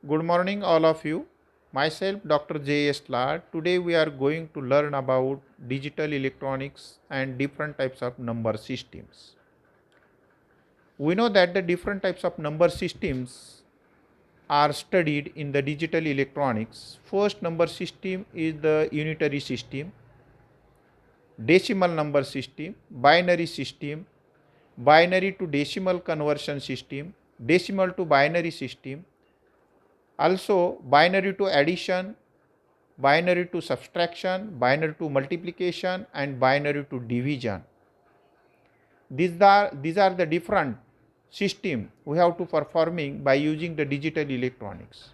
Good morning, all of you. Myself, Dr. J.S. Lad. Today, we are going to learn about digital electronics and different types of number systems. We know that the different types of number systems are studied in the digital electronics. First number system is the unitary system, decimal number system, binary to decimal conversion system, decimal to binary system, also binary to addition, binary to subtraction, binary to multiplication, and binary to division. These are the different system we have to performing by using the digital electronics.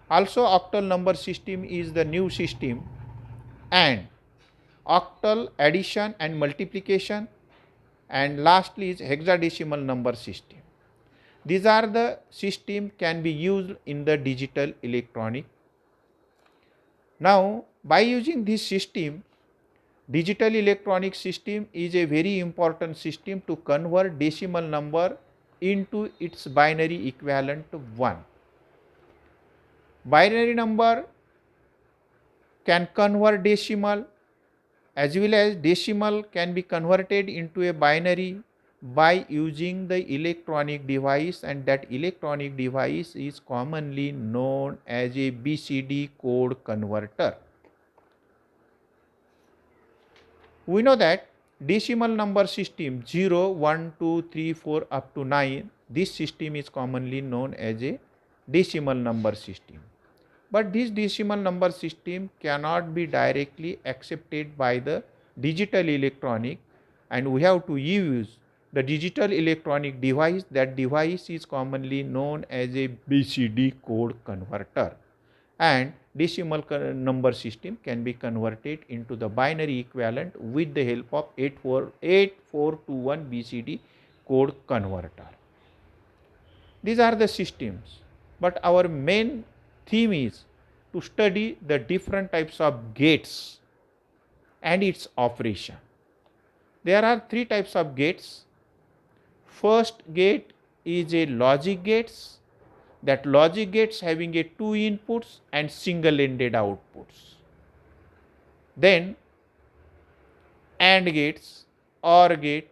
Also, octal number system is the new system, and octal addition and multiplication, and lastly is hexadecimal number system. These are the system can be used in the digital electronic. Now, by using this system, digital electronic system is a very important system to convert decimal number into its binary equivalent 1. Binary number can convert decimal, as well as decimal can be converted into a binary by using the electronic device, and that electronic device is commonly known as a BCD code converter. We know that decimal number system 0, 1, 2, 3, 4 up to 9, this system is commonly known as a decimal number system. But this decimal number system cannot be directly accepted by the digital electronic, and we have to use the digital electronic device. That device is commonly known as a BCD code converter, and decimal number system can be converted into the binary equivalent with the help of 8421 BCD code converter. These are the systems, but our main theme is to study the different types of gates and its operation. There are three types of gates. First gate is a logic gates. That logic gates having a two inputs and single ended outputs. Then AND gates, OR gate,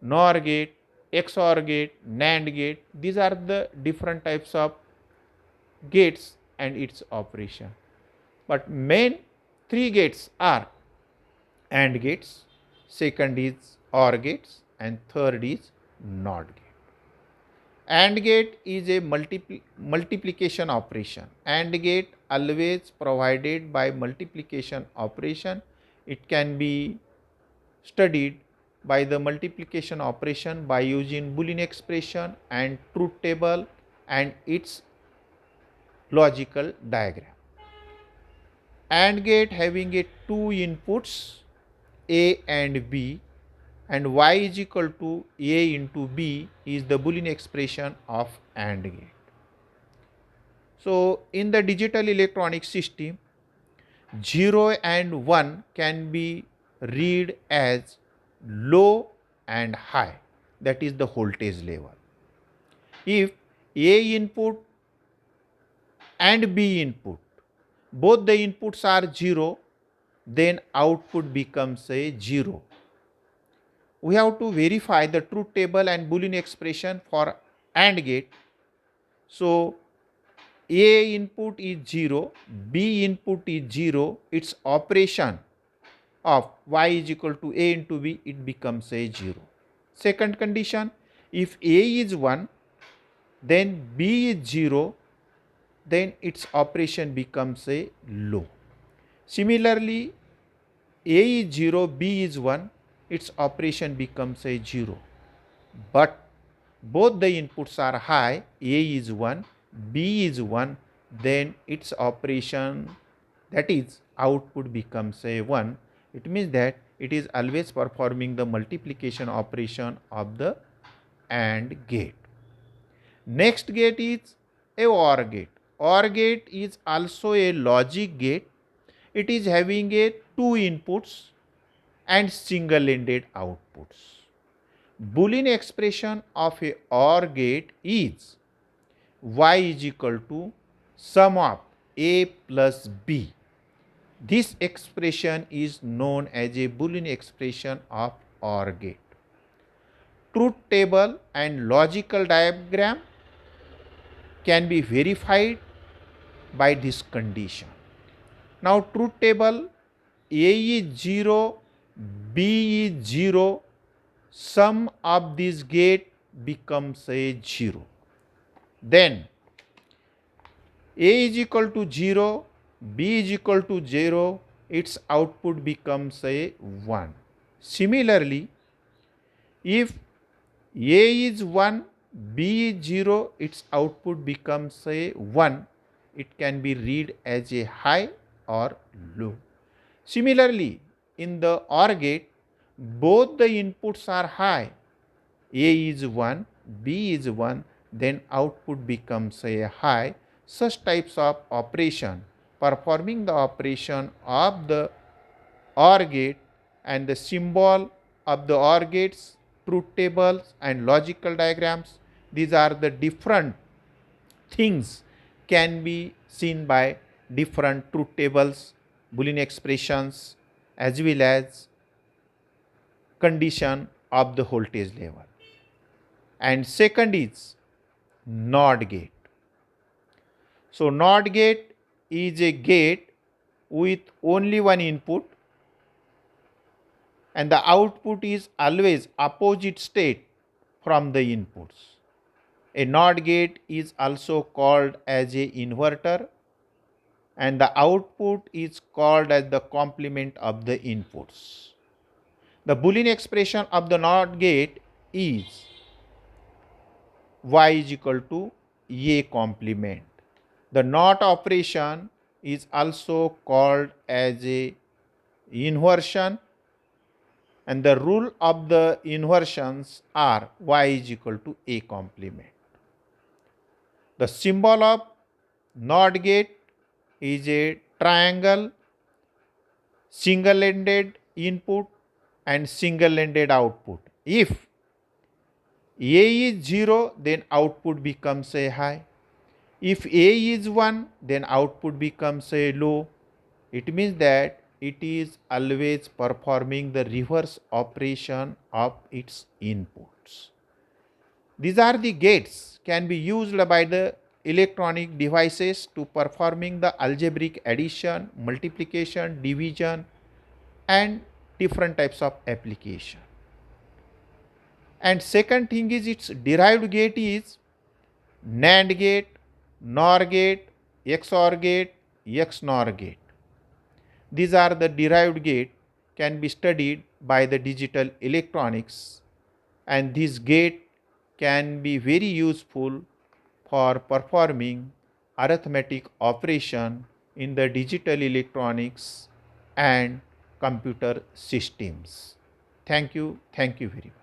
NOR gate, XOR gate, NAND gate. These are the different types of gates and its operation. But main three gates are AND gates, second is OR gates, and third is NOT gate. AND gate is a multiplication operation. AND gate always provided by multiplication operation. It can be studied by the multiplication operation by using Boolean expression and truth table and its logical diagram. AND gate having a two inputs A and B, and y is equal to A into B is the Boolean expression of AND gate. So, in the digital electronic system, 0 and 1 can be read as low and high, that is the voltage level. If A input and B input, both the inputs are 0, then output becomes a 0. We have to verify the truth table and Boolean expression for AND gate. So, A input is 0, B input is 0, its operation of y is equal to A into B, it becomes a 0. Second condition, if A is 1, then B is 0, then its operation becomes a low. Similarly, A is 0, B is 1, its operation becomes a 0. But both the inputs are high, A is 1, B is 1, then its operation, that is output, becomes a 1. It means that it is always performing the multiplication operation of the AND gate. Next gate is a OR gate. OR gate is also a logic gate. It is having a two inputs and single ended outputs. Boolean expression of a OR gate is y is equal to sum of A plus B. This expression is known as a Boolean expression of OR gate. Truth table and logical diagram can be verified by this condition. Now, truth table, A is 0, B is 0, sum of this gate becomes a 0. Then A is equal to 0, B is equal to 0, its output becomes a 1. Similarly, if A is 1, B is 0, its output becomes a 1. It can be read as a high or low. Similarly, in the OR gate, both the inputs are high. A is 1, B is 1, then output becomes a high. Such types of operation, performing the operation of the OR gate and the symbol of the OR gates, truth tables and logical diagrams, these are the different things can be seen by different truth tables, Boolean expressions, as well as condition of the voltage level. And second is NOT gate. So NOT gate is a gate with only one input and the output is always opposite state from the inputs. A NOT gate is also called as a inverter and the output is called as the complement of the inputs. The Boolean expression of the NOT gate is y is equal to A complement. The NOT operation is also called as a inversion and the rule of the inversions are y is equal to A complement. The symbol of NOT gate is a triangle, single-ended input and single-ended output. If A is 0, then output becomes a high. If A is 1, then output becomes a low. It means that it is always performing the reverse operation of its inputs. These are the gates can be used by the electronic devices to performing the algebraic addition, multiplication, division and different types of application. And second thing is its derived gate is NAND gate, NOR gate, XOR gate, XNOR gate. These are the derived gate can be studied by the digital electronics and this gate can be very useful for performing arithmetic operation in the digital electronics and computer systems. Thank you very much.